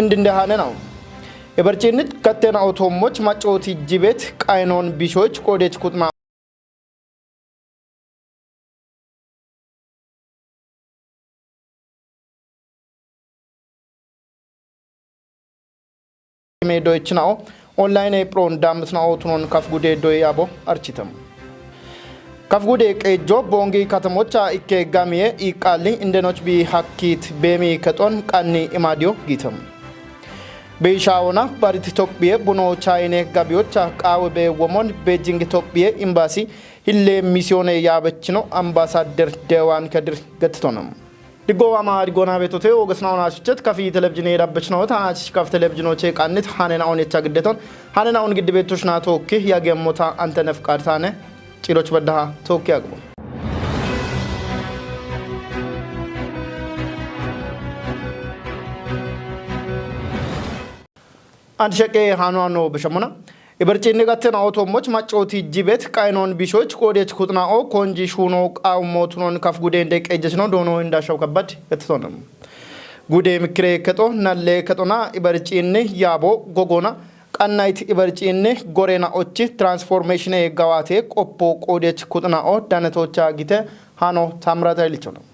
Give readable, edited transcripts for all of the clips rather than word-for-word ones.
እንድንደሃነ ነው የበርጪነት ከተና አውቶሞች ማጮት ጅቤት ቃይኖን ቢሾች ቆዴች ቁጥማ ሜዶች ነው ኦንላይን ፕሮን ዳምት ነው አውቶኖን ከፍጉዴ ዶያቦ አርቺተም ከፍጉዴ ቀጆ ቦንጊ ከተሞች ኢኬ ጋሚዬ ኢቃሊ እንደኖች ቢ ሐኪት ቤሚ ከጦን ቃኒ ኢማዲዮ ጊተም በሻውና ባሪት ኢትዮጵያ ቡኖ ቻይኔ ጋቢዎች ቃወበ ወሞን ቤጂንግ ኢትዮጵያ ኤምባሲ ሂሌ ሚስዮኔ ያበች ነው አምባሳደር ደዋን ከድር ገትቶነም ድጎዋማ ድጎና ቤቶቴ ወገስናውና አሽቸት ከፊ ቴሌቪዥን የዳበች ነው ታናች ከፍ ቴሌቪዥኖቼ ቃንት ሃነናውን የቻግደቶን ሃነናውን ግድ ቤቶች ና ቶኪ ያገሞታ አንተ ነፍቃድ ታነ ጭሎች በዳሃ ቶኪ ያግቡ አንድ ሸቄ ሃኗኖ በሸሙና የበርጪነት ከተና አውቶሞች ማጮት ጅቤት ቃይኖን ቢሾች ቆዴች ኩጥናኦ ኮንጂ ሹኖ ቃውሞቱኖን ከፍጉዴ እንደቀጀች ነው ዶኖ እንዳሻው ከበድ ከተቶነም ጉዴ ምክሬ ከጦ ናለ ከጦና የበርጪነት ያቦ ጎጎና ቃናይት የበርጪነት ጎሬና ኦቺ ትራንስፎርሜሽን የጋዋቴ ቆፖ ቆዴች ኩጥናኦ ዳነቶቻ ጊተ ሃኖ ታምራታ ይልቸው ነው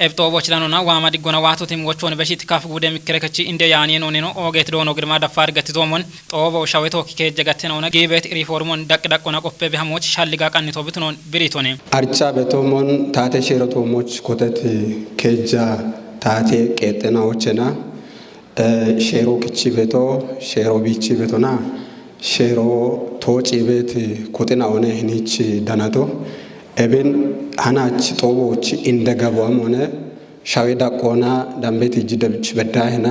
ኤብቶቦችላኑና ዋማዲ ጎና ዋቶቲም ወቾን በሽት ካፍ ጉደ ምክረከቺ እንደ ያኔ ነው ኦጌት ዶኖ ግርማ ደፋር ገትቶሞን ጦቦ ሻዌቶ ኪከጀ ገተነውና ጊቤት ሪፎርሞን ደቅደቆና ቆፔ ቢሃሞች ሻልጋ ቀንቶ ብትኖን ብሪቶኔ አርቻ በቶሞን ታቴ ሼሮቶሞች ኮተት ከጃ ታቴ ቀጠናዎችና ሼሮ ክቺ ቤቶ ሼሮ ቢቺ ቤቶና ሼሮ ቶጪ ቤት ኮቴና ሆነ ህኒች ዳናቶ ኤብን ሃናች ጦቦች እንደገባም ሆነ ሻዌ ዳቆና ዳምቤት ጅደብች በዳህና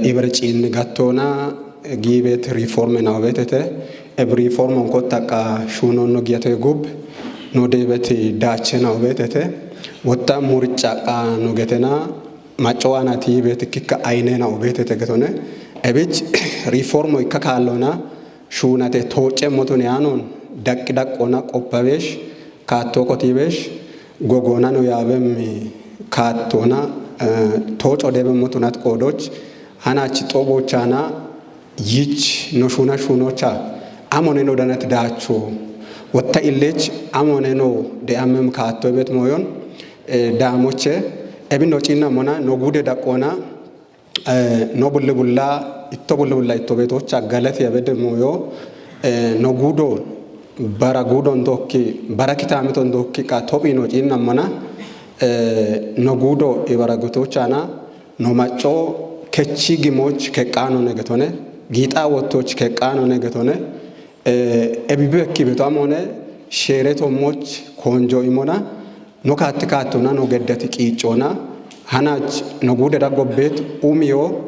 ኢበርጪን ጋቶና ጊቤት ሪፎርም ነው ቤተተ ኤብ ሪፎርም እንቆጣቃ ሹኖኖ ጊያቶ ጉብ ኖዴበት ዳቸ ነው ቤተተ ወጣ ሙርጫቃ ነው ገተና ማጫዋና ቲቤት ክከ አይኔ ነው ቤተተ ገቶነ ኤብች ሪፎርም ይከካለውና ሹናቴ ቶጨ ሞቶን ያኖን ዳቅዳቆና ቆጳቤሽ ካቶ ኮቲቤሽ ጎጎና ነው ያበም ካቶና ቶጮ ደበሞቱናት ቆዶች ሃናች ጦቦቻና ይች ኖሹና ሹኖቻ አሞኔ ነው ዳነት ዳቾ ወታ ኢሌች አሞኔ ነው ደአመም ካቶ ቤት ሞዮን ዳሞቼ ኤብን ኖጪና ሞና ኖጉዴ ዳቆና ኖቡልቡላ ኢቶቡልቡላ ኢቶቤቶች አጋለት ያበደ ሞዮ ኖጉዶ baragudo ndokki barakita mito ndokki ka topino jinna mana no gudo e baragoto chana no macho kechi gimoch ke qano negetone gita wotoch ke qano negetone ebibe kibeto amone shereto moch konjo imona no katikatona no geddati qiicona hanach no gude dagobet umiyo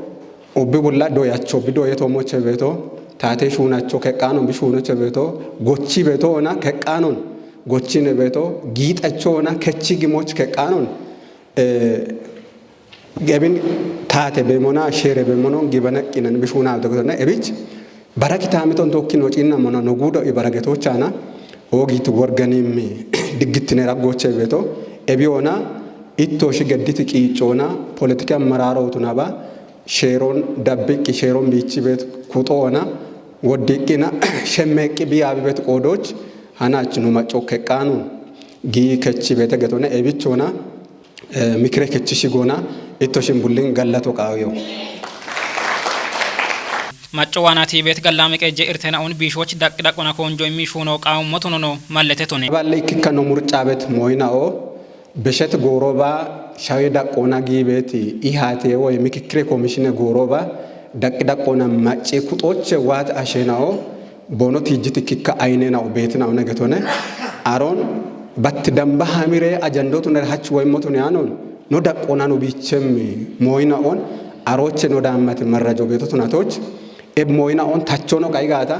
obibulla doyacho bido yeto moche beto ታቴ ሹናቸው ከቃኖ ቢሹኖች ቤቶ ጎቺ ቤቶና ከቃኖን ጎቺነ ቤቶ ጊጣቸውና ከቺ ግሞች ከቃኖን ገቢን ታቴ በሞና ሼሬ በሞኖ ጊበነቂነን ቢሹና ተቆና እብች በረኪታ አመቶን ዶኪን ወጪና ሞና ነጉዶ ይበረገቶቻና ኦጊት ወርገኒም ድግትነ ራጎቼ ቤቶ ኤቢዮና ኢቶሽ ገዲት ቂጮና ፖለቲካ መራሮቱናባ ሼሮን ዳብቂ ሼሮን ቢቺ ቤት ኩጦና ወዲቂና ሸመቂ ቢያብበት ቆዶች ሃናች ነው ማጮ ከቃኑ ጊ ከቺ ቤተ ገቶና ኤቢቾና ምክረ ከቺ ሲጎና ኢቶሽን ቡልን ገለቶ ቃውዮ ማጮዋናቲ ቤት ገላም ቀጀ ኢርተናውን ቢሾች ዳቅዳቆና ኮንጆ የሚሹኖ ቃው ሞቶኖ ነው ማለተቶኔ ባለይ ከኖ ሙርጫ ቤት ሞይናኦ በሸት ጎሮባ ሻዌ ዳቆና ጊ ቤት ኢሃቴ ወይ ምክክሬ ኮሚሽን ጎሮባ ዳቅዳቆና ማጬ ኩጦች ዋት አሸናኦ ቦኖ ቲጅት ክካ አይኔናው ቤትናው ነገቶነ አሮን ባት ደምባ ሐሚሬ አጀንዶቱ ነርሃች ወይ ሞቱን ያኖን ኖ ዳቆና ነው ቢቸም ሞይናኦን አሮች ነው ዳማት መረጆ ቤቶቱ ናቶች ኤብ ሞይናኦን ታቾ ነው ቃይጋታ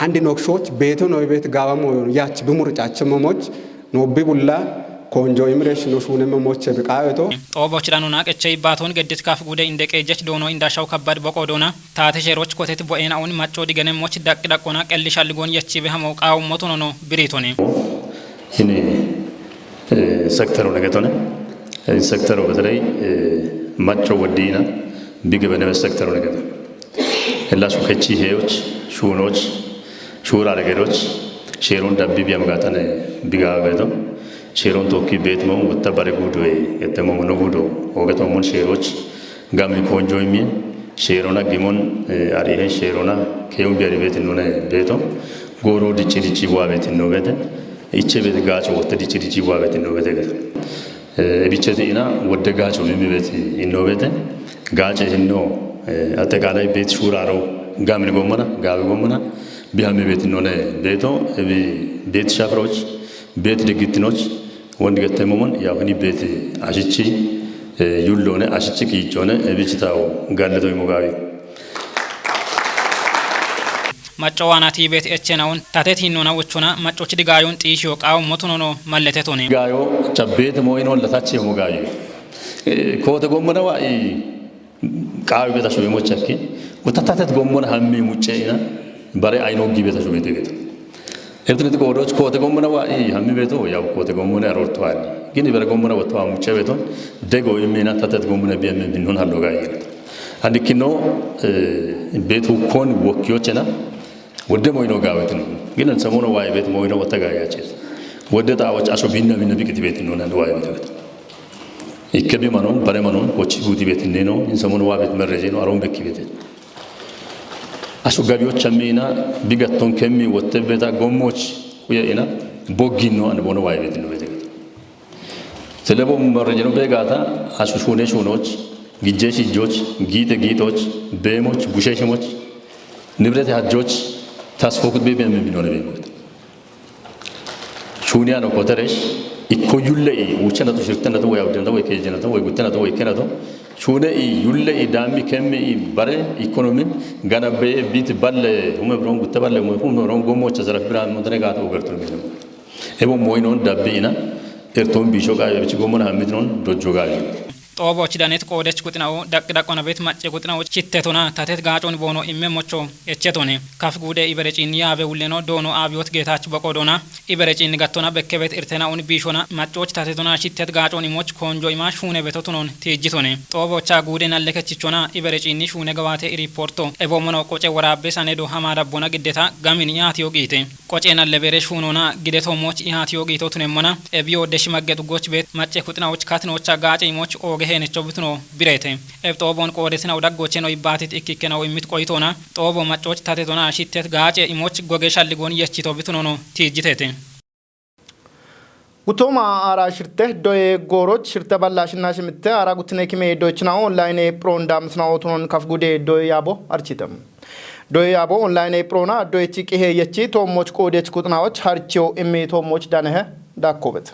አንድ ኖክሾች ቤቱ ነው ቤት ጋባሞ ያች በሙርጫቸው መሞች ነው ቢቡላ ኮንጆ ኢምሬሽን ነው ሹነ መሞች በቃየቶ ጦቦች ዳኑና ቀጨይ ባቶን ገድት ካፍ ጉደ እንደቀጀች ዶኖ እንዳሻው ከባድ በቆዶና ታተሸሮች ኮቴት ቦኤናውን ማጮ ዲገነሞች ዳቅዳቆና ቀልሻልጎን የቺ በሃመው ቃው ሞቶኖ ነው ብሪቶኔ ይኔ ሴክተሩ ነገቶነ ሴክተሩ በተለይ ማቾ ወዲና ቢገበነ ሴክተሩ ነገር እላሱ ከቺ ሄዎች ሹኖች ሹራ ነገሮች ሼሮን ዳቢ ቢያምጋታነ ቢጋበቶ ሼሮን ቶኪ ቤት ነው ወተባረ ጉዶ የተመሙ ነው ጉዶ ወገቶሙን ሼሮች ጋሚ ኮንጆይሚ ሼሮና ጊሞን አሪሄ ሼሮና ከዩም ቢያሪ ቤት ነው ቤቶ ጎሮ ዲቺ ዲቺ ዋ ቤት ነው ቤት ይቼ ቤት ጋጭ ወተ ዲቺ ዲቺ ዋ ቤት ነው ቤት ቢቸቲና ወደ ጋጭ ነው ቤት ነው ቤት ጋጭ ነው አጠቃላይ ቤት ሹራሮ ጋሚ ጎመና ጋቢ ጎመና ቢያም ቤት ነው ቤቶ ቤት ሻፍሮች ቤት ድግትኖች ወንድ ገተሙን ያው እኔ ቤት አሽቺ ዩሎነ አሽቺ ኪቾነ ቢችታው ጋለቶ ይሞጋዊ ማጫዋና ቲቤት ኤቸናውን ታቴት ሂኖና ወቾና ማጮች ድጋዩን ጢሽዮ ቃው ሞቱኖ ማለቴቶኒ ጋዮ ቻቤት ሞይኖ ለታች ይሞጋዩ ኮተ ጎመናዋ ቃው ቤታሽ ይሞቻኪ ወታታተት ጎመና ሀሚ ሙጬና ባሬ አይኖ ጊቤታሽ ቤት ኤርትሪት ኮዶች ኮተ ጎመናዋ ሀሚ ቤቶ ያው ኮተ ጎመና ያሮርቷል ግን ይበረ ጎመና ወጣው ሙጬ ቤቶ ደጎ ይሜና ታተት ጎመና ቢያም ቢሆን አለው ጋይ አንድኪኖ ቤቱ ኮን ወኪዮችና ወደ ሞይኖ ጋበት ነው ግን ሰሞኑ ዋይ ቤት ሞይኖ ወተጋያጭ ወደ ጣዎች አሶ ቢና ቢቅት ቤት ነው እና ዋይ ቤት ይከቢ ማኖ ባሬ ማኖ ወጪ ጉዲ ቤት ነው ሰሞኑ ዋይ ቤት መረጀ ነው አሮን በኪ ቤት አሶ ጋቢዎች አሚና ቢጋቶን ከሚ ወተበታ ጎሞች ወይና ቦጊን ነው አንቦኖ ዋይ ቤት ነው ቤት ስለቦ መረጀ ነው በጋታ አሶ ሾኔሾኖች ጊጄሽ ጆች ጊቶች በሞች ቡሸሽሞች ንብረት ያጆች ታስፎኩት በቢያም የሚኖር ቤት ሹኒያ ነው ኮተረሽ ኢኮዩለይ ወቸነቱ ሽርተነቱ ወይ አውደነቱ ወይ ከጀነቱ ወይ ጉተነቱ ወይ ከነቱ ሹነ ዩለይ ዳሚ ከመ ባረ ኢኮኖሚን ጋናበ ቢት ባለ ሁመብሮን ጉተባለ ሁመብሮን ጎሞች ዘረፍ ብራ ሞደረጋቱ ወገርቱ ነው ኤቦ ሞይኖን ዳቢና ኤርቶን ቢሾጋ የብቻ ጎሞና ሀሚድኖን ዶጆጋሊ ጦቦች ዳኔት ቆደች ቁጥናው ዳቅዳቆና ቤት ማጨ ቁጥናው ቺቴቶና ታቴት ጋጮን ቦኖ ኢሜሞቾ እቸቶኔ ካፍ ጉዴ ኢበረጪን ያበ ውሌኖ ዶኖ አብዮት ጌታች በቆዶና ኢበረጪን ጋቶና በከቤት ኤርተናውን ቢሾና ማጮች ታቴቶና ቺቴት ጋጮን ኢሞች ኮንጆ ኢማሽ ፉኔ ቤቶቶኖን ቲጅቶኔ ጦቦቻ ጉዴና ለከችቾና ኢበረጪን ሹኔ ገባቴ ሪፖርቶ ኤቦሞኖ ቆጨ ወራቤ ሳኔዶ ሀማራቦና ግዴታ ጋሚን ያቲዮ ጊቴ ቆጨና ለበሬሽ ፉኖና ግዴቶሞች ያቲዮ ጊቶቱኔሞና ኤቢዮ ደሽማገዱ ጎች ቤት ማጨ ቁጥናዎች ካትኖቻ ጋጨ ኢሞች ኦገ ሄነቾ ብትኖ ቢሬቴ ጦቦን ቆደትና ወዳጎቼ ነው ይባቲት ኢኪከናው የሚት ቆይቶና ጦቦ ማጮች ታቴቶና ሽቴት ጋጨ ኢሞች ጎገሻል ሊጎን የችቶ ብትኖ ነው ቲጅቴቴ ጉቶማ አራ ሽርተ ዶዬ ጎሮች ሽርተ ባላሽና ሽምተ አራ ጉትነ ኪሜ ዶችናው ኦንላይን ፕሮንዳም ስናውቱን ካፍጉዴ ዶዬ ያቦ አርቺተም ዶዬ ያቦ ኦንላይን ፕሮና ዶዬ ቺቂሄ የቺ ቶሞች ቆዴች ቁጥናዎች ሃርቺዮ ኢሜ ቶሞች ዳነህ ዳኮበት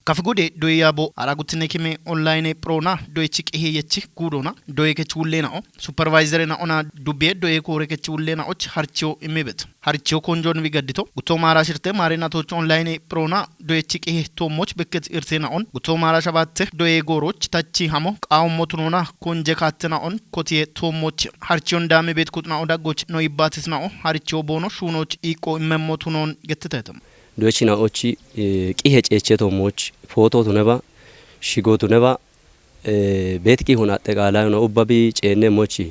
Kafgude doyabo aragutne kime online prona doy chiqihe yechi gudona doy ke chullena o supervisor na ona dubbe doy kore ke chullena och harcho imebet harcho konjon vigaddito gutomara shirte marina toch online prona doy chiqihe tomoch beket irtena on gutomara shabatte doy goroch tachi hamo qawmotunona konje katena on kotie tomoch harchon dame bet kutna odagoch no ibatisna o harcho bono shunoch iko immotunon gettetetem dochina ochi qihe cecheto moch foto tuneba shigo tuneba betki huna tegala no ubabi cene mochi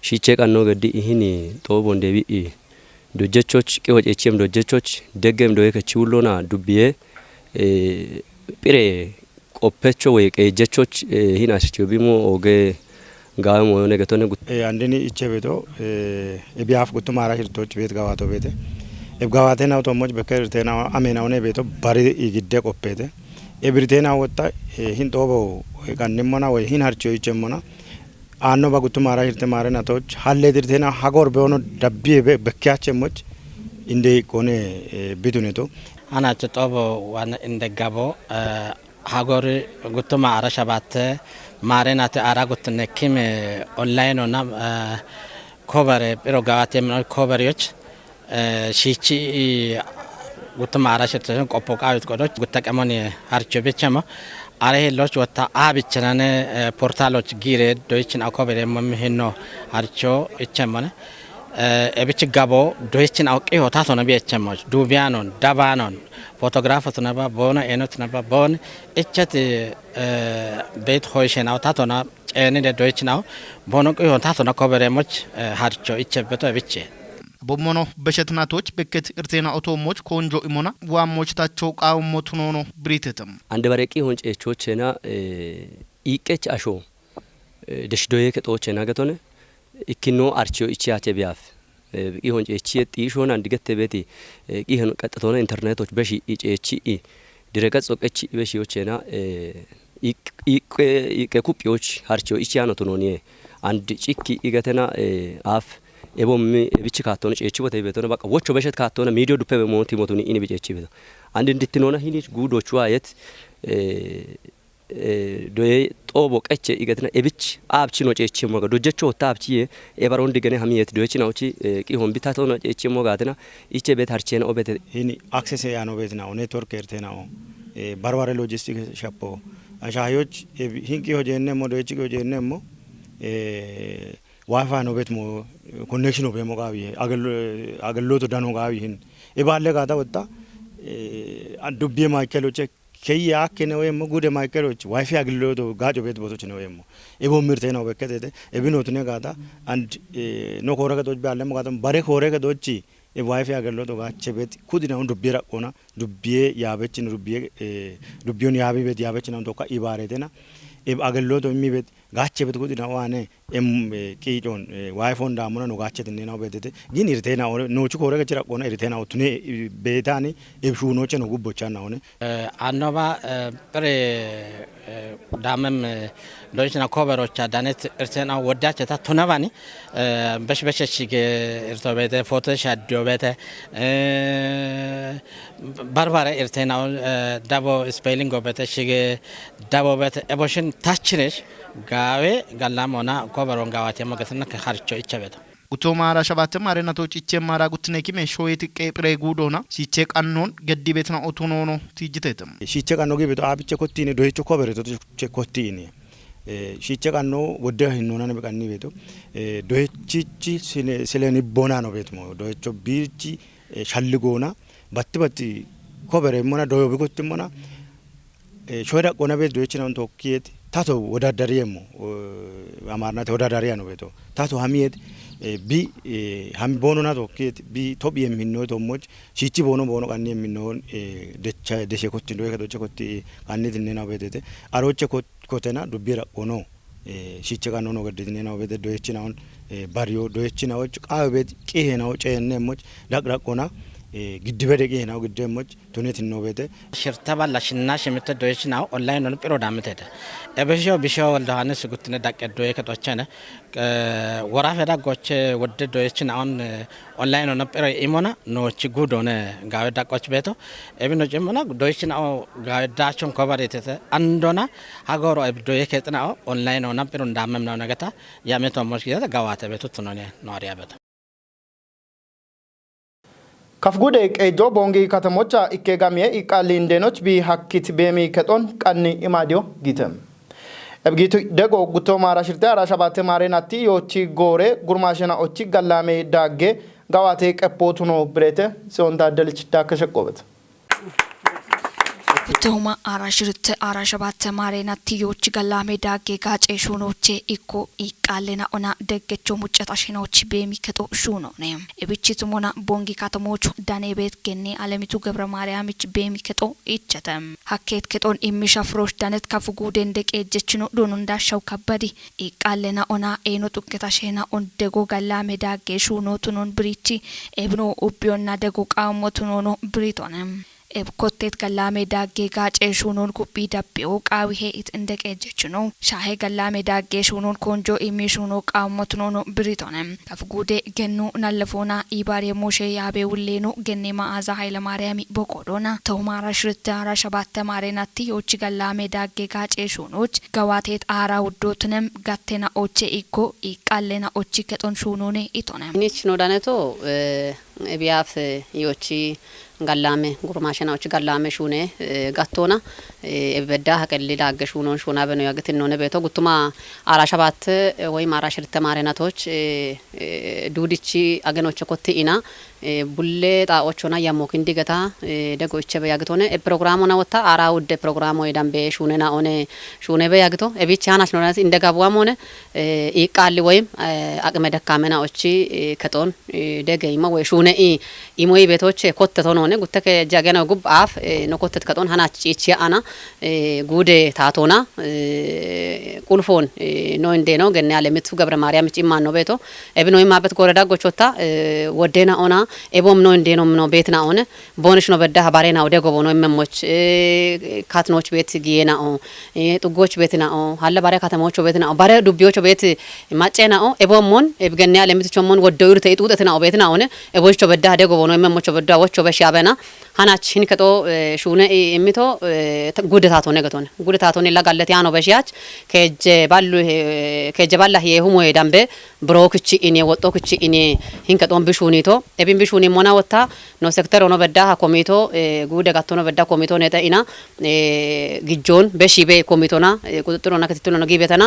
shiche kanno gedi ihini tobon debi dojechoch qiho cechem dojechoch degem doye ke chiwlona dubbiye pire qoppecho we qejechoch hina shichobimo oge gaamo ne gatone andeni ichebeto ebiaf gutumara hirtoch bet gawato bete ebgawaten automoj beker tena amena one beto bari igidde qoppete ebritena wotta hin tobo kannimona we hin harcho ichemona anno bagutumara hirte marena toch halle dirtena hagor beono dabbi bekyachemoch inde kone biduneto ana tobo wan inde gabo hagor gutumara shabate marena te ara gutne kime online ona cover pero gawate cover yoch shichi gutumara shirten qopoqawit qodoch gutakemoni harcho bechama are loch wata abichanane portaloch gire doichin akobere mamhino harcho ichemane ebichi gabo doichin auqi hota sona biechemos dubianon dabanon fotografa tunaba bona enot naba bon ichat bet hoishen auta tona ene de doichin au bono qi hota sona koberemoch harcho ichebeto ebichi ቦሞኖ በሸትናቶች በከት እርቴና ኦቶሞች ኮንጆ ኢሞና ዋሞች ታቸው ቃውሞት ሆኖ ብሪተተም አንድ በረቂ ሆንጨቾችና ኢቄች አሾ ደሽዶዬ ከጦችና ገቶነ ኢኪኖ አርቺዮ ኢቺያቴ ቢያፍ ኢሆንጨቺ ጢሾና እንድገተ ቤቲ ኢሄን ቀጥቶና ኢንተርኔቶች በሺ ኢጬቺ ድረገጽ ወቀቺ በሺዎችና ኢቄ ኩፒዎች አርቺዮ ኢቺያኖ ቶኖኒ አንድ ጭኪ ኢገተና አፍ ኤቦም ቢች ካቶነ ጨቺ ወተ ቤቶነ በቃ ወቾ በሸት ካቶነ ሚዲዮ ዱፔ በሞንቲ ሞቱኒ ኢኒ ቢጨቺ ቤቶ አንድ እንድትኖና ሂኒች ጉዶቹ አየት ዶዬ ጦቦ ቀቼ ኢገትና ኤብች አብቺ ነው ጨቺ ሞጋ ዶጀቾ ወታ አብቺ ኤባሮን ዲገነ ሀሚየት ዶይቺ ናውቺ ቂሆን ቢታቶና ጨቺ ሞጋትና ኢቼ ቤት አርቼና ኦቤት ሂኒ አክሰስ ያኖ ቤት ነው ኔትወርክ ኤርቴናው ባርባሬ ሎጂስቲክ ሻፖ አሻዮች ሂንቂ ሆጀነ ሞዶይቺ ሆጀነ ሞ ዋይፋ ነው ቤት ሞ ኮኔክሽን ነው በሞጋቢ አገሎቶ ዳኖ ጋቢ ይን ኢባለ ጋታ ወጣ አንዱቤ ማይከሎች ከያ ከነ ወይ ጉደ ማይከሎች ዋይፋ አገሎቶ ጋጆ ቤት ቦቶች ነው ወይሞ ኢቦ ምርቴ ነው በከተ ኢብኖት ነው ጋታ አንድ ኖ ኮረከቶች ባለ ማጋታ ባሬ ኮረከቶች ዋይፋ አገሎቶ ጋቸ ቤት ኩዲና ዱቤ ራቆና ዱቤ ያበችን ዱቤውን ያቢ ቤት ያበችን ነው ቶካ ኢባሬተና አገሎቶ የሚቤት ጋቸ ቤት ኩዲና ዋኔ ቂጮን ዋይፎን ዳሙና ነው ጋቸት እንደናው ቤተተ ግን ኢርቴና ኖቹ ኮረገ ጭራቆና ኢርቴና ወቱኔ ቤታኒ ኢብሹኖች ነው ጉቦቻና ሆነ አኖባ ጥሬ ዳመም ሎችና ኮበሮቻ ዳነት ኢርቴና ወዳቸታ ቱነባኒ በሽበሽሽ ኢርቶ ቤተ ፎቶ ሻዲዮ ቤተ ባርባራ ኢርቴና ዳቦ ስፔሊንግ ቤተ ሽገ ዳቦ ቤተ ኤቦሽን ታችነሽ ጋዌ ጋላሞና ኮበሮን ጋዋቴ መገተና ከхарቾ ኢቸበታ ጉቶማራ ሸባተም አረናቶች ኢቸማራ ጉትነኪ ሜሾየት ቀፕሬ ጉዶና ሲቼ ቀኖን ገዲ ቤትና ኦቶኖኖ ትጅተተም ሲቼ ቀኖ ገቢ ቤቶ አብቼ ኮቲኒ ዶይቾ ኮበሬቶ ኮቲኒ ሲቼ ቀኖ ወደ ህኖና ነብቃኒ ቤቶ ዶይቺቺ ስለኒ ቦና ነው ቤት ሞ ዶይቾ ቢርቺ ሻልጎና ባትባቲ ኮበሬ ሞና ዶዮ ቢኮት ሞና ሾዳ ቆና ቤት ዶይቺ ነው ቶኪየት ታቶ ወዳዳሪየሞ አማርናት ወዳዳሪያ ነው ቤቶ ታቶ ሀሚየት ቢ ሀሚ ቦኖና ቶኪየት ቢ ቶብ የሚኖ ቶሞች ሲቺ ቦኖ ቀን የሚኖን ደቻ ደሸ ኮቲ ዶይ ከዶቸ ኮቲ አንት እንደና ቤተተ አሮቸ ኮተና ዱቢራ ቆኖ ሲቺ ቀን ነው ገደት እንደና ቤተ ዶይቺናውን ባሪዮ ዶይቺናዎች ቃው ቤት ቂሄናው ጨየነሞች ዳቅራቆና ግድበ ደቂ ነው ግደሞች ቱኔት ነው ቤተ ሽርተባላ ሽናሽ የምትዶይች ነው ኦንላይን ነው ፒሮ ዳምተደ እበጆ ቢሾ ወልደሃንስ ጉትነ ዳቀዶ የከቶቸነ ወራፈ ዳቆች ወደዶይች ነው ኦንላይን ነው ፒሮ ኢሞና ኖች ጉዶነ ጋው ዳቆች ቤቶ እብኖ ጀመና ዶይች ነው ጋው ዳቾን ኮቨሬተተ አንዶና ሀገሮ እብዶ የከጥናው ኦንላይን ነው ፒሮ እንዳመም ነው ነገታ ያመቶ ሞሽ ጋዋተ ቤቶ ትኖኔ ኖሪያ ቤቶ ከፍጉዴ ቀጆ ቦንጊ ከተሞቻ ኢኬጋሚየ ኢቃሊ እንደኖች ቢ ሀኪት ቤሚ ከጦን ቀኒ ኢማዲዮ ጊተም እብጊቱ ደጎ ጉቶ ማራሽርተ አራሻባተ ማሬናቲ ዮቺ ጎሬ ጉርማሽና ኦቺ ገላሜ ዳጌ ጋዋቴ ቀፖቱ ነው ብሬተ ሲሆንታ ደልች ዳከሸቆበት Toma arashirte arashabatte marena tiyochi galame dage gace shunoche ikko iqalena ona deggecho mucceta shinochi bemi keto shuno ne ebichitumona bongi katamochu danebet genne alemitu gebra mariamich bemi keto ichetem hakket keton immisha frosh danet kafuguden deqejechino donunda shaw kabadi iqalena ona eno tukketa shena on dego galame dage shuno tunon brichi ebno ubionna dego qamotunono britonem ebkotet galame dage gace shunon kubi dabbiu qawihe it indaqejechno shahe galame dage shunon konjo imishuno qamotno britonem kafgude gennu nallefona ibare moshe yabe wulleno genne maaza hayla mariami bokodona tawmara shirta rashabatte marenati yochi galame dage gace shunoch gawatet ara wudotnem gattena oche ikko iqallena ochi keton shunone itonem nichno daneto ebiyaaf yochi gallame gurmaashana ochi gallame shune gattona ebedda haqelli laaggeshunon shuna beno yagetinone beto gutuma arashabat ወይ ማራሽር ተማሪናቶች ዱዲቺ አገኖች ኮቲኢና ቡሌ ጣኦቾና ያሞክ እንዲገታ ደጎች በያግቶነ ፕሮግራሙና ወታ አራ ውደ ፕሮግራሙ ይዳምበ ሹነና ኦነ ሹነ በያግቶ እቢቻናሽ ነው እንደጋቡዋም ሆነ ይቃል ወይም አቅመ ደካመናዎች ከጦን ደገይማ ወይ ሹነ ኢሞይ ቤቶች ኮተቶ ነው ሆነ ጉተከ ጃገና ጉብ አፍ ነው ኮተት ከጦን ሃናች ቺቺያና ጉዴ ታቶና ቁልፎን ነው እንደ ነው ገና ለምቱ ገብረ ማርያም ጭማን ነው ቤቶ እብኖይ ማበት ጎረዳ ጎቾታ ወደና ኦና ኤቦም ነው እንደ ነው ቤትና ሆነ ቦንሽ ነው በዳ ባሬና ወደ ጎቦ ነው መሞች ካትኖች ቤት ጊየና ኦ ጥጎች ቤትና ኦ ሀለ ባሬ ከተማዎች ቤትና ኦ ባሬ ዱቢዎች ቤት ማጨና ኦ ኤቦሞን እብገና ለምቱ ቾሞን ወደው ይሩ ተይጡትና ኦ ቤትና ሆነ ኤቦች በዳ ወደ ጎቦ ነው መሞች በዳ ወቾ በሻበና ሃናችን ከቶ ሹነ እሚቶ ጉደታቶ ነገቶነ ጉደታቶ ለጋለት ያ ነው በሻች ከጀ ባላ የሁሞ ዳምበ ብሮክቺ ኢኔ ወጦክቺ ኢኔ ሂንከቶን ቢሹኒቶ ኤቢን ቢሹኒ ሞና ወታ ነው ሴክተር ሆኖ በዳ ኮሚቶ ጉደ ጋቶ ነው በዳ ኮሚቶ ነጠኢና ግጆን በሺቤ ኮሚቶና ቁጥጥሮና ከተትሎ ነው ጊቤተና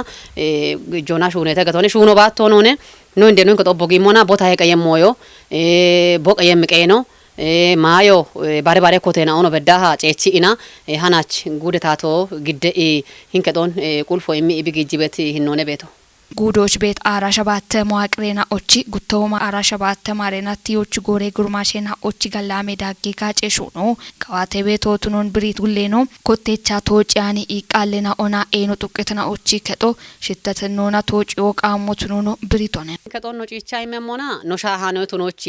ግጆና ሹነ ተገቶነ ሹኖ ባቶ ነው ነው እንደ ነው ከጦቦጊ ሞና ቦታ የቀየሞዮ ቦቀየም ቀየኖ ማዮ ባሬ ባሬ ኮቴና ኦኖ በዳሃ ጨቺኢና ሃናች ጉደታቶ ግደኢ ሂንከጦን ቁልፎ የሚ ቢግጅበት ሂኖነ ቤቶ ጉዶች ቤት አራሸባተ መዋቅሬና ኦቺ ጉተውማ አራሸባተ ማሬና ቲዮች ጎሬ ጉርማሼና ኦቺ ገላሜ ዳጌ ጋጬሹ ነው ከዋቴ ቤቶቱኖን ብሪት ጉሌኖ ኮቴቻ ቶጪያኒ ኢቃሌና ኦና ኤኖ ጡቅትና ኦቺ ከጦ ሽተተኖና ቶጪዮ ቃሞቱኖ ብሪቶነ ከጦን ነው ጪቻ ይመሞና ኖሻሃኖ ቱኖች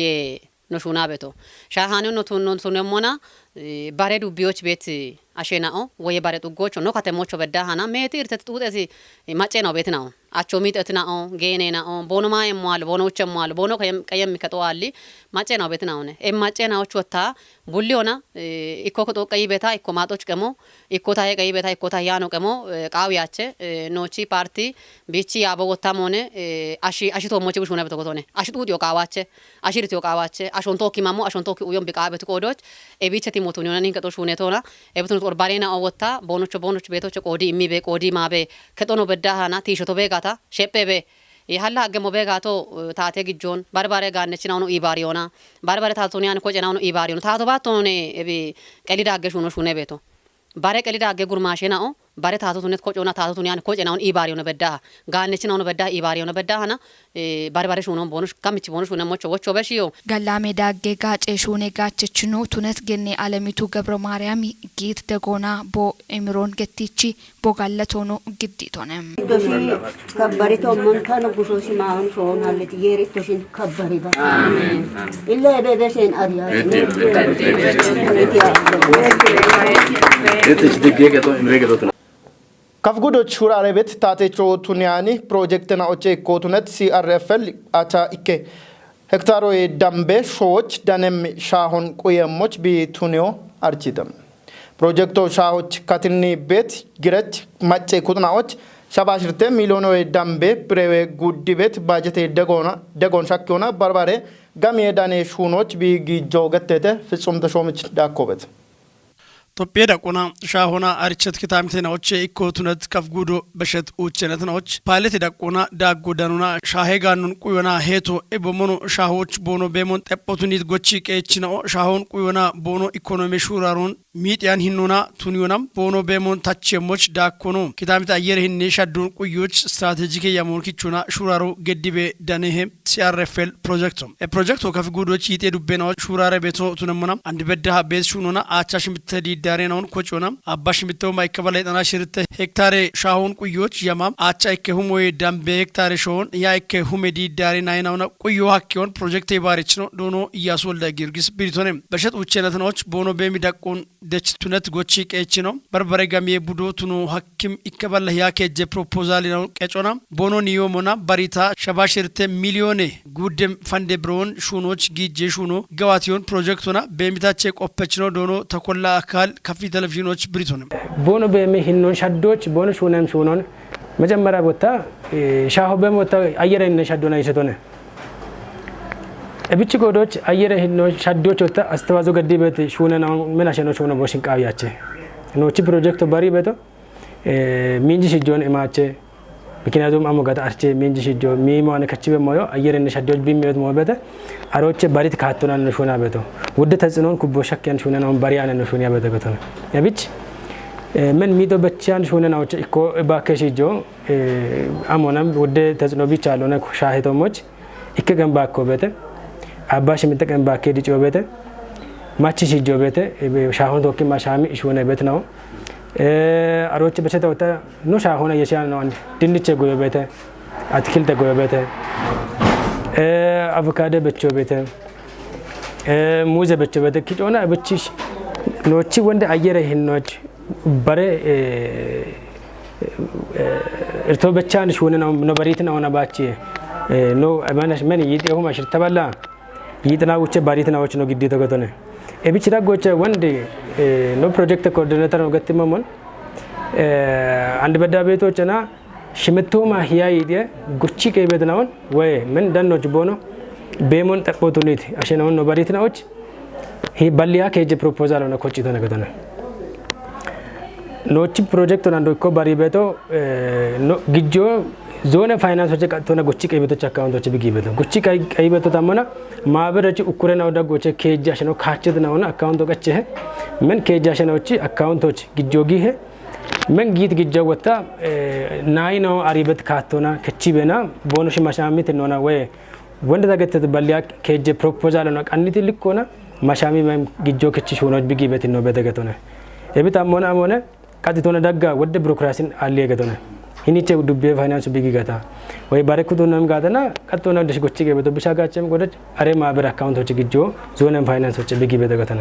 ኖሹና ቤቶ ሻሃኖ ኖቱኖ ቱነሞና ባሬ ዱቢዎች ቤት አሸናኦ ወይ ባሬ ጥጎች ነው ከተሞች በዳሃና ሜትር ተጥጡጤሲ ማጨ ነው ቤት ነው አቾ ሚጠትናኦ ጌኔናኦ ቦኖማ የሟል ቦኖች የሟል ቦኖ ቀየም ከጦዋሊ ማጨ ነው ቤት ነው ማጨ ናዎች ወታ ቡሊዮና ኢኮ ከጦ ቀይ ቤታ ኢኮ ማጦች ቀሞ ኢኮ ታየ ቀይ ቤታ ኢኮ ታያ ነው ቀሞ ቃውያቸ ኖቺ ፓርቲ ቢቺ ያበወታ ሞነ አሺ ቶሞች ብሹ ነው በተቆቶነ አሺ ጡጥ yoqawache ashirti yoqawache ashontoki mamo ashontoki uyon biqabet qodoch ebicheti motun yonan hinkato shunetona ebtun qorbarena awota bonoch betoch qodi imibe qodi mabe ketono bedahana tishoto begata shepebe ይሃላ አገሞ በጋቶ ታቴ ግጆን ባርባሬ ጋነችናው ነው ኢባሪዮና ባርባሬ ታቶኒ ያን ኮጨናው ነው ኢባሪዮና ታቶ ባቶኔ እቢ ቀሊዳ አገሹ ነው ሹነ ቤቶ ባሬ ቀሊዳ አገ ጉርማሽናው ባሬ ታቶቱነት ኮጮና ታቶቱኒ ያን ኮጨናው ኢባሪዮና በዳ ጋነችናው ነው በዳ ኢባሪዮና በዳና ባርባሬ ሹ ነው ቦኑሽ ካምቺ ቦኑሽ ነው ሞቾ ወቾ በሽዮ ገላሜ ዳጌ ጋጬ ሹኔ ጋቸችኑ ቱነት ገኔ አለሚቱ ገብረ ማርያም ጌት ደጎና ቦ ኤምሮን ገቲቺ ቦጋለቶኖ ግዲቶነ ከበሪቶ መንካን ጉሾሲ ማን ሾን አለት የሪቶሽን ከበሪ ባ ኢለ በበሽን አሪያ ከፍጉዶች ሹራሬ ቤት ታቴቾ ቱኒያኒ ፕሮጀክትና ኦቼ ኮቱነት ሲአርኤፍኤል አቻ ኢኬ ሄክታሮ ዳምቤ ሾዎች ዳነም ሻሆን ቁየሞች ቢቱኒዮ አርቺተም ፕሮጀክቶ ሻዎች ካትኒ ቤት ግረች ማጨ ኩጥናዎች ሻባሽርቴ ሚሊዮን ዳምቤ ብሬዌ ጉዲ ቤት ባጀቴ ደጎን ሻኪዮና ባርባሬ ጋሚ ዳኔ ሹኖች ቢጊጆ ገተተ ፍጹም ተሾምች ዳኮበት ቶጴ ዳቆና ሻሆና አርቸት ከታምቴናዎች ኢኮቱነት ከፍጉዶ በሸት ኡቸነትናዎች ፓሌት ዳቆና ዳጎዳኑና ሻሄጋኑን ቁዮና ሄቶ ኤቦሞኖ ሻሆች ቦኖ ቤሞን ጠጶቱኒት ጎቺ ቀችናኦ ሻሆን ቁዮና ቦኖ ኢኮኖሚ ሹራሩን ሚጥያን ሂኖና ቱኒዮናም ቦኖ ቤሞን ታቸሞች ዳኮኖ ከታምቴ አየር ሂኔ ሻዱን ቁዮች ስትራቴጂክ ያሞርኪቹና ሹራሩ ገዲቤ ዳኔሄ ሲአርኤፍኤል ፕሮጀክቶም ፕሮጀክቶ ከፍጉዶች ይጤ ዱቤናዎች ሹራረ ቤቶ ቱነሙና አንድ በዳሃ ቤት ሹኖና አቻሽ ምትዲ ዳሬናውን ኮጮና አባሽ ምተው ማይከበላይ ጠና ሽርተ ሄክታሬ ሻሁን ቁዮች ያማም አቻ ይከሁም ወይ ዳምቤ ሄክታሬ ሾን ያ ይከሁም ዲ ዳሬ ናይናውና ቁዮ ሀኪውን ፕሮጀክት ይባርች ነው ዶኖ እያስወልደ ጊርጊስ ቢሪቶኔም በሸጥ ውቸነትናዎች ቦኖ በሚዳቆን ደች ቱነት ጎቺ ቀች ነው በርበሬ ጋሚ ቡዶ ቱኑ ሀኪም ይከበላ ያ ከጀ ፕሮፖዛል ነው ቀጮና ቦኖ ኒዮሞና ባሪታ ሸባሽርተ ሚሊዮኔ ጉድም ፈንዴ ብሮን ሹኖች ጊጄ ሹኖ ገዋቲዮን ፕሮጀክቱና በሚታቸ ቆፈች ነው ዶኖ ተኮላ አካል ከፊ ቴሌቪዥኖች ብሪቶንም ቦኖ በመሂኖን ሻዶች ቦኖ ሹነም ሹኖን መጀመሪያ ቦታ ሻሆ በሞታ አየረን ሻዶና ይሰቶነ ebichi godoch ayere hinno shaddoch wata astawazo gaddi bet shuna na mena sheno shuna boshin qawiyache no chi project bari beto minji shijon imache ምክንያቱም አሞጋት አርቼ ሚንጂ ሽጆ ሚማነ ከችበ ሞዮ አየረነ ሸዶጅ ቢሚወት ሞበተ አሮቼ ባሪት ካቶና ነሾና በቶ ውድ ተጽኖን ኩቦ ሸከን ሾና ነው ባሪያነ ነሾና በተ በቶ ያብች ምን ሚዶ በቻን ሾና ነው እኮ ባከሽ ጆ አሞናም ውድ ተጽኖ ቢቻ አለነ ሻሂቶሞች ይከገንባ እኮ በተ አባሽ ምንተቀንባ ከዲጮ በተ ማቺ ሽጆ በተ ሻሁን ቶኪ ማሻሚ ሾና በት ነው አሮች በቸታ ወጣ ነው ሻሆነ የሻን ነው አንድ ድንች ጎየበተ አትክልት ጎየበተ አቮካዶ በቾበተ ሙዝ በቾበተ ኪጮና በቺሽ ኖቺ ወንደ አየረ ህኖች በረ እርቶ በቻንሽ ሆነ ነው በሪት ነው ባቺ ኖ ማነሽ ምን ይጤው ማሽር ተበላ ይጥናውቼ ባሪት ናዎች ነው ግዴ ተገተነ ebichi dagoche wande no project coordinator no gattimamon and bedda betochna shimitoma hiya yide gurchi ke bednaon way men dannoch bono bemon opportunity ashenaon no baritnaoch he balliya keje proposal no kochito nagatana nochi project no ko bari beto no gijjo zone finance hoche katona gochi ke beto account hoche bigi beto gochi kai beto tamana ማበረች ኡኩረና ወዳጎቼ ከጃሽ ነው ካቸት ነው አካውንት ወቀቸ ምን ከጃሽ ነውቺ አካውንቶች ግጆጊ ምን ጊት ግጆ ወጣ ናይ ነው አሪበት ካቶና ከቺበና ቦኖሽ ማሻሚት ነውና ወይ ወንደ ተገተት በሊያ ከጀ ፕሮፖዛል ነው ቀንት ልኮና ማሻሚ ማም ግጆ ከቺ ሾኖች ቢጊ በት ነው በተገተነ እብታ ሞና ሞነ ቀጥቶና ደጋ ወደ ቢሮክራሲን አለ ገተነ ሂኒቼ ዱቤ ፋይናንስ ቢጊ ገታ ወይ ባረኩቶናም ጋተና ቀጥቶና ደሽ ጎቺ ገበቶ ብሻጋቸም ጎደች አሬ ማበር አካውንቶች ግጆ ዞነን ፋይናንሶች ቢጊ በተገተነ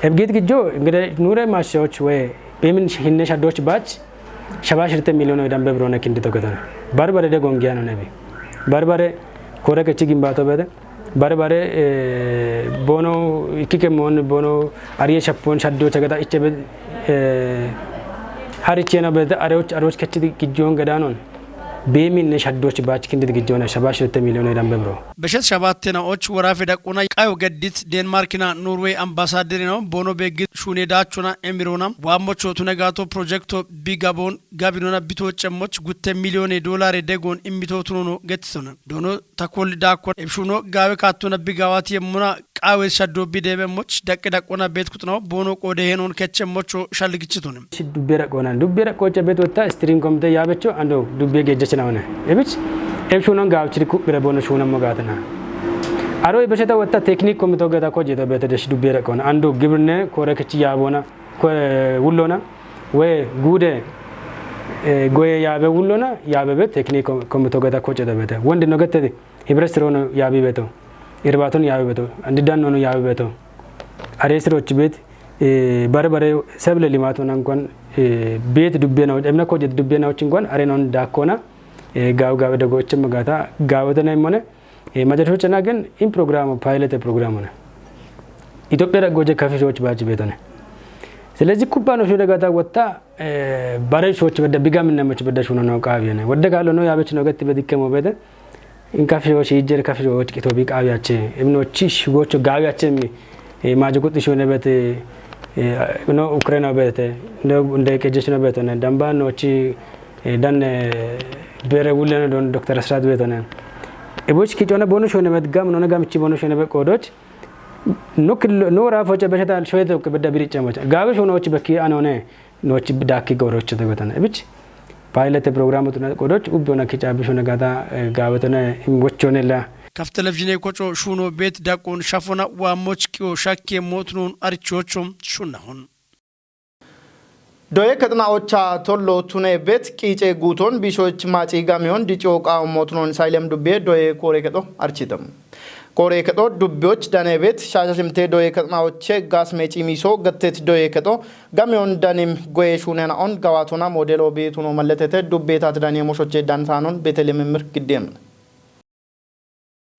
እብጌት ግጆ እንግዲህ ኑረ ማሻዎች ወይ በምን ሂነሽ አዶች ባች ሸባሽርተ ሚሊዮን ወዳም በብሮነ ክንድ ተገተነ ባርባሬ ደጎንጊያ ነው ነቢ ባርባሬ ኮረከቺ ግንባቶ በደ ባርባሬ ቦኖ ኢኪከሞን ቦኖ አሪየ ሸፖን ሸዶች ገዳ እቺ ሀሪቼና በደ አሮች ከቺ ግጆን ገዳኖን በሚን ሸዶች ባች ክንድ ግጆና ሸባሽርተ ሚሊዮን ወዳም በብሮ በሸት ሸባተናዎች ወራፍ ደቁና ቃዮ ገዲት ዴንማርክና ኖርዌይ አምባሳደር ነው ቦኖ በግት ሹኔዳቹና ኤሚሮና ዋሞቾ ቱነጋቶ ፕሮጀክቶ ቢጋቦን ጋቢኖና ቢቶጨሞች ጉተ ሚሊዮን ዶላር ደጎን ኢሚቶቱኖ ነው ገትሰነ ዶኖ ተኮል ዳኮ ኤብሹኖ ጋዌ ካቶና ቢጋዋት የሙና ቃዌ ሸዶ ቢደበሞች ደቅደቆና ቤት ቁጥነው ቦኖ ቆደ ሄኖን ከቸሞቾ ሻልግጭቱንም ዱቤራ ቆጨ ቤት ወጣ ስትሪንግ ኮሚቴ ያበቾ አንዶ ዱቤ ገጀ ናውነ እብች ኤብሹኖን ጋውችሪ ኩብረ ቦኖ ሹነ መጋተና አሮ በሸታ ወጣ ቴክኒክ ኮሚቴ ገታ ኮጀ ተበተደሽ ዱቤራ ቆና አንዶ ግብርነ ኮረከቺ ያቦና ውሎና ወይ ጉደ ጎየ ያበ ውሎና ያበበ ቴክኒክ ኮሚቴ ገታ ኮጀ ተበተ ወንድ ነው ገተ ህብረስሮ ነው ያቢበቶ ኢርባቶን ያበበቶ አንዲዳን ነው ያበበቶ አሬስሮች ቤት ባርባሬ ሰብለ ሊማቶና እንኳን ቤት ዱቤናው እምና ኮጀ ዱቤናዎች እንኳን አሬናውን ዳኮና ጋው ደጎች መጋታ ጋውተና ይሞነ ማጀቶችና ግን ኢን ፕሮግራም ፓይለት ፕሮግራም ነው ኢትዮጵያ ደጎጀ ካፌዎች ባጅ ቤት ነው ስለዚህ ኩባኖች ደጋታ ወጣ ባሬሾች ወደ ቢጋም ነመች በዳሽ ነው ቃቢያ ነው ወደ ጋለ ነው ያበች ነው ገት በዲከሞ ቤት ኢንካፌዎች ይጀር ካፌዎች ቂቶ ቢቃቢያቸ እምኖች ሽጎች ጋቢያቸ ማጅቁጥ ሾነ ቤት ነው ኡክራይና ቤት ነው እንደ ከጀች ነው ቤት ነው ዳምባኖች ዳን በረውለነ ዶን ዶክተር አስራት ቤት ነው እቦች ኪጮና ቦኖሽ ሆነ መድጋም ነው ነጋምቺ ቦኖሽ ሆነ በቆዶች ኖ ራፎች በሸታ ሾይቶ ከበዳ ቢሪጨሞች ጋበሽ ሆኖች በኪ አኖነ ኖች ዳኪ ጎሮች ተገተነ እብች ፓይለት ፕሮግራሙ ተነ ቆዶች ኡቦና ከጫብሽ ነጋታ ጋበተነ ወቾነላ ከፍ ቴሌቪዥን ኮጮ ሹኖ ቤት ዳቆን ሻፎና ዋሞች ቂዮ ሻኬ ሞትኑን አርቾቹም ሹናሁን ዶዬ ከተናዎቻ ቶሎ ቱኔ ቤት ቂጬ ጉቶን ቢሾች ማጪ ጋሚዮን ዲጮ ቃው ሞትኑን ሳይለም ዱቤ ዶዬ ኮሬከቶ አርቺተም ኮሬከቶ ዱቤዎች ዳኔ ቤት ሻሻሽምቴ ዶዬ ከተናዎቼ ጋስ ሜጪ ሚሶ ገቴት ዶዬ ከቶ ጋሚዮን ዳኒም ጎዬ ሹኔና ኦን ጋዋቶና ሞዴሎ ቤቱኖ መለተተ ዱቤታት ዳኔ ሞሾቼ ዳንሳኖን ቤተልምምር ግዴም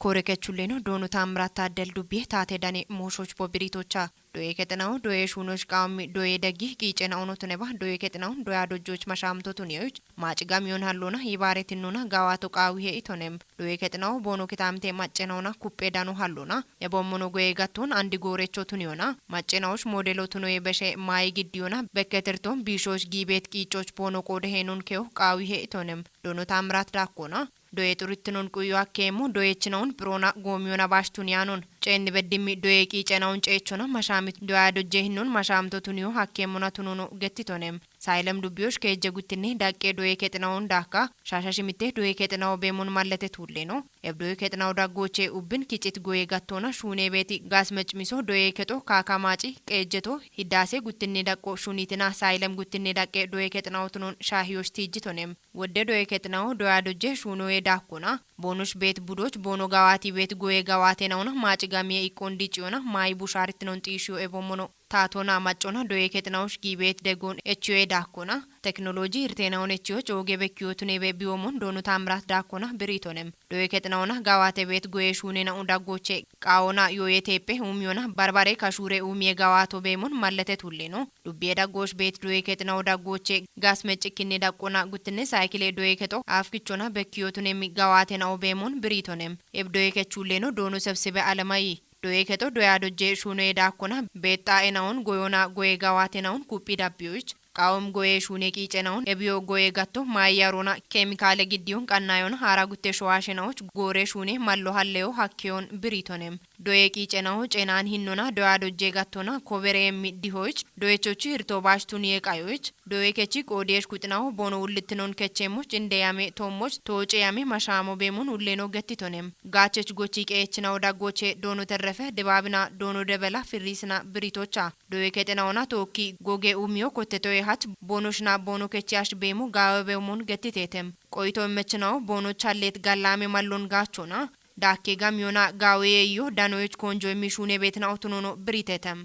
ኮረከቹሌኖ ዶኑ ታምራት ታደል ዱቤ ታቴ ዳኔ ሞሾች ቦብሪቶቻ ዶዬ ከጥናው ዶዬ ሹኖች ቃሚ ዶዬ ደጊ ቂጨና ኦኖ ተነባ ዶዬ ከጥናው ዶያ ዶጆች ማሻምቶ ቱኒዮች ማጭጋም ይሆን ሃሎና ይባሬትኑና ጋዋቶ ቃዊ ሄኢቶኔም ዶዬ ከጥናው ቦኖ ከታምቴ ማጨናውና ኩጴዳኑ ሃሎና የቦሞኖ ጎዬ ጋቶን አንዲ ጎሬቾ ቱኒዮና ማጨናዎች ሞዴሎ ቱኖዬ በሸ ማይ ግዲዮና በከተርቶም ቢሾች ጊቤት ቂጮች ቦኖ ቆደ ሄኑን ከው ቃዊ ሄኢቶኔም ዶኖ ታምራት ዳኮና ዶዬ ጡሪትኑን ቁዩ አኬሙ ዶዬችናውን ፕሮና ጎሚዮና ባሽቱኒያኑን ጨን በድሚ ዶዬ ቂጨናውን ጨቾና ማሻሚት ዶያ ዶጄህኑን ማሻምቶ ቱኒዮ አኬሙና ቱኑኑ ገቲቶኔም ሳይለም ዱቢዮሽ ከጀጉትኔ ዳቄ ዶዬ ከጥናውን ዳካ ሻሻሽሚቴ ዶዬ ከጥናው ቤሙን ማለተ ቱሌ ነው የብዶዬ ከጥናው ዳጎቼ ኡብን ኪጭት ጎዬ ጋቶና ሹኔ ቤቲ ጋስ መጭሚሶ ዶዬ ከጦ ካካማጪ ቀጀቶ ሂዳሴ ጉትኔ ዳቆ ሹኒትና ሳይለም ጉትኔ ዳቄ ዶዬ ከጥናው ቱኑን ሻሂዮሽ ቲጅቶኔም ወደ ዶዬ ከጥናው ዶያ ዶጄ ሹኖ ዳኮና ቦኖሽ ቤት ቡዶች ቦኖ ጋዋቲ ቤት ጎዬ ጋዋቴ ነውና ማጭጋሚ ኢኮንዲ ጭዮና ማይ ቡሻሪት ነው ጢሹ ኤቦሞኖ ታቶና ማጮና ዶዬ ከጥናውሽ ጊቤት ደጎን ኤችዌ ዳኮና ቴክኖሎጂ irteenaውን ኤችዎች ኦጌ በኪዮቱኔ በቢዮሞን ዶኑ ታምራት ዳኮና ብሪቶንም ዶዬ ከጥናውና ጋዋቴ ቤት ጎዬ ሹኔና ኡዳጎቼ ቃውና ዮየቴፔ ኡሚዮና ባርባሬ ካሹሬ ኡሚየ ጋዋቶ ቤሞን ማለተ ቱሌ ነው ዱቤ ዳጎሽ ቤት ዶዬ ከጥናው ዳጎቼ ጋስ መጭኪኔ ዳቆና ጉትኔ ሳይክሌ ዶዬ ከጦ አፍኪቾና በኪዮቱኔ ሚጋዋቴናው ቤሞን ብሪቶንም ኤብዶዬ ከቹሌ ነው ዶኑ ሰብስበ አለማይ ዶዬ ከጦ ዶያ ዶጄ ሹኔ ዳኮና ቤጣኤናውን ጎዮና ጎዬ ጋዋቴናውን ኩፒ ዳቢዮች ቃውም ጎዬ ሹኔ ቂጨናውን ኤቢዮ ጎዬ ጋቶ ማያሮና ኬሚካለ ግዲዮን ቀናዮን ሃራ ጉቴ ሸዋሽናዎች ጎሬ ሹኔ ማሎ ሀሌዮ ሀኪዮን ብሪቶኔም ዶዬ ቂጨናው ጨናን ሂኖና ዶያ ዶጄ ጋቶና ኮበሬ ሚዲሆች ዶዬቾቹ ህርቶባሽቱን የቃዮች ዶዬ ከቺ ቆዴሽ ኩጥናው ቦኖ ውልትኖን ከቼሞች እንደያሜ ቶሞች ቶጬያሜ ማሻሞ ቤሙን ሁሌኖ ገቲቶኔም ጋቸች ጎቺ ቀየችናው ዳጎቼ ዶኖ ተረፈ ድባብና ዶኖ ደበላ ፍሪስና ብሪቶቻ ዶዬ ከጤናውና ቶኪ ጎጌ ኡሚዮ ኮቴቶ የሃች ቦኖሽና ቦኖ ከቺያሽ ቤሙ ጋወቤሙን ገቲቴተም ቆይቶ መችናው ቦኖች አሌት ጋላሜ ማሎን ጋቾና ዳኬ ጋሚዮና ጋዌዮ ዳኖች ኮንጆ የሚሹኔ ቤትና አውቶኖኖ ብሪቴተም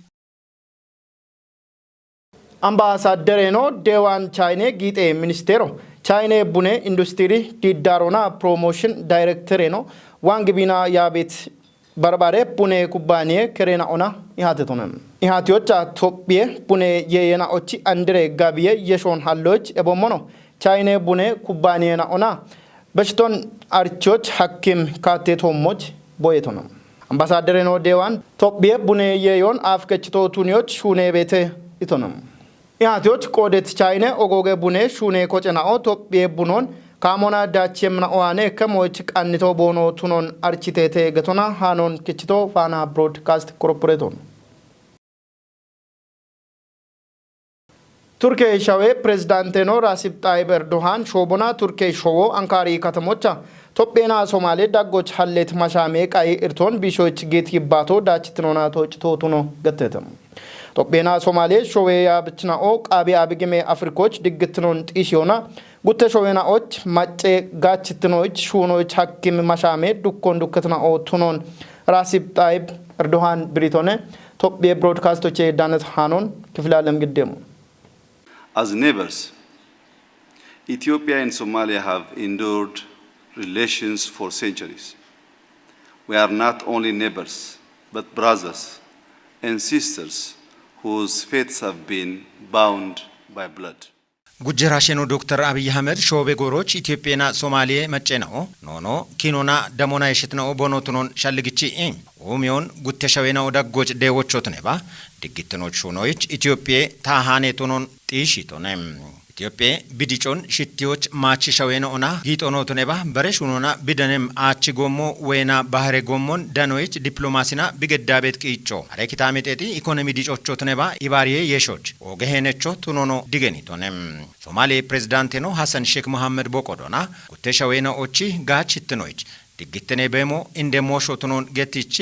አምባሳደር ነው ዴዋን ቻይኔ ጊጤ ሚኒስቴሮ ቻይኔ ቡኔ ኢንዱስትሪ ዲዳሮና ፕሮሞሽን ዳይሬክተር ነው ዋንግቢና ያቤት በርባሬ ቡኔ ኩባንያ ከሬና ኦና ይሃተቶነም ይሃቲዮች ኢትዮጵያ ቡኔ የየናኦቺ አንድሬ ጋቢየ የሾን ሃሎች ኤቦሞኖ ቻይኔ ቡኔ ኩባንያና ኦና በሽቶን አርቾች ሐኪም ካቴቶሞች ቦየቶነም አምባሳደር ነው ዴዋን ኢትዮጵያ ቡኔ የዮን አፍከችቶ ቱኒዮች ሹኔ ቤተ ይቶነም ያቲዎች ቆዴት ቻይኔ ኦጎጌ ቡኔ ሹኔ ኮጨናኦ ኢትዮጵያ ቡኖን ካሞና ዳቼምና ኦዋኔ ከሞች ቃኒቶ ቦኖ ቱኖን አርቺቴቴ ገቶና ሃኖን ክችቶ ፋና ብሮድካስት ኮርፖሬቶን ቱርኪ ሻዌ ፕሬዝዳንት ነው ራሲብ ጣይብ ኤርዶሃን ሾቦና ቱርኪ ሾቦ አንካሪ ከተሞቻ ኢትዮጵያና ሶማሌ ዳጎች ሐሌት ማሻሜ ቃይ እርቶን ቢሾች ጌት ይባቶ ዳችትኖና ቶጭቶ ቱኖ ገተተም ኢትዮጵያና ሶማሌ ሾዌ ያብችናኦ ቃቢ አብግሜ አፍሪኮች ድግትኖን ጢሽዮና ጉተ ሾዌናዎች ማጨ ጋችትኖች ሹኖች ሐኪም ማሻሜ ዱኮን ዱከትናኦ ቱኖን ራሲብ ጣይብ ኤርዶሃን ብሪቶኔ ኢትዮጵያ ብሮድካስቶች ዳነት ሃኖን ክፍለ ዓለም ግደሙ As neighbors, Ethiopia and Somalia have endured relations for centuries. We are not only neighbors, but brothers and sisters whose fates have been bound by blood. ጉጀራሽኑ ዶክተር አብይ አህመድ ሾቤ ጎሮች ኢትዮጵያና ሶማሌ መጨነው ኖኖ ኪኖና ደሞና የሽትነው ቦኖቱኖን ሻልግቺ ኦሚዮን ጉተሻዌናው ዳጎች ደዎቾት ነባ ድግትኖች ሆኖች ኢትዮጵያ ታሃኔቶኖን ጢሽቶነም ኢትዮጵያ ቢዲጮን ሽቲዎች ማቺሻዌናውና ጊጦኖት ነባ በረሹኖና ቢደንም አቺ ጎሞ ወይና ባህሬ ጎሞን ዳኖች ዲፕሎማሲና ቢገዳቤት ቂጮ አረኪታሜጤቲ ኢኮኖሚ ዲጮቾት ነባ ኢባሪዬ የሾች ኦገሄነቾ ቱኖኖ ዲገኒቶነም ሶማሌ ፕሬዝዳንት ነው ሐሰን ሼክ መሐመድ ቦቆዶና ጉተሻዌናዎቺ ጋችትኖች ድግትኔ በሞ እንደሞሾቱኖን ገቲቺ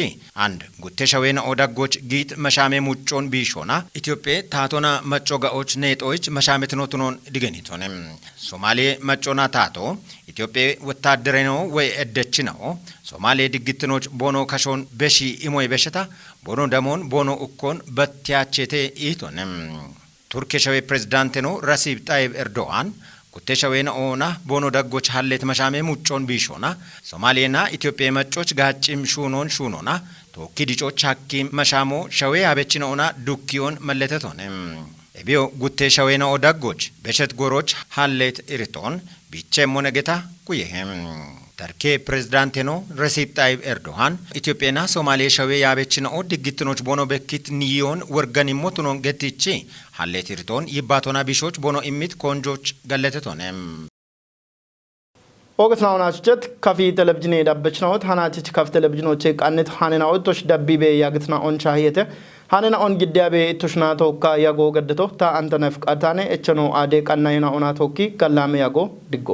አንድ ጉተሻዌና ኦዳጎች ጊት መሻሜ ሙጮን ቢሾና ኢትዮጵያ ታቶና መጮጋዎች ኔጦች መሻሜትኖቱኖን ዲገኒቶነም ሶማሌ መጮና ታቶ ኢትዮጵያ ወታደር ነው ወይ እደች ነው ሶማሌ ድግትኖች ቦኖ ከሾን በሺ ኢሞይ በሽታ ቦኖ ደሞን ቦኖ እኮን በትያቸቴ ኢቶነም ቱርኪ ሸዌ ፕሬዝዳንት ነው ራሲብ ጣይብ ኤርዶዋን ጉቴሻዌና ኦና ቦኖ ደጎች ሀሌት መሻሜ ሙጮን ቢሾና ሶማሌና ኢትዮጵያ መጮች ጋጭም ሹኖና ቶኪ ዲጮች ሐኪም መሻሞ ሸዌ አበችነውና ዱኪዮን መለተቶንም ኤቢዮ ጉቴሻዌና ኦዳጎች በሸት ጎሮች ሀሌት ኢሪቶን ቢቼም ሞነጌታ ኩየሄም ተርኬ ፕሬዝዳንት ነው ረሲፕ ጣይብ ኤርዶሃን ኢትዮጵያና ሶማሌ ሸዌ ያበችነው ድግትኖች ቦኖ በኪት ኒዮን ወርገን ይሞቱኖን ገትቺ ሀሌት ኢሪቶን ይባቶና ቢሾች ቦኖ ኢሚት ኮንጆች ገለተቶንም ኦገት ናውናችት ከፊ ቴሌቪዥን ዳበችናውት ሃናችች ከፍ ቴሌቪዥኖች ቃነት ሃነናውቶሽ ደቢቤ ያግትና ኦን ቻህየተ ሃነና ኦን ግዳቤ ቱሽና ቶካ ያጎ ገደቶ ታ አንተነፍ ቃታኔ እቸኖ አዴ ቀናይና ኦና ቶኪ ከላሜ ያጎ ድጎ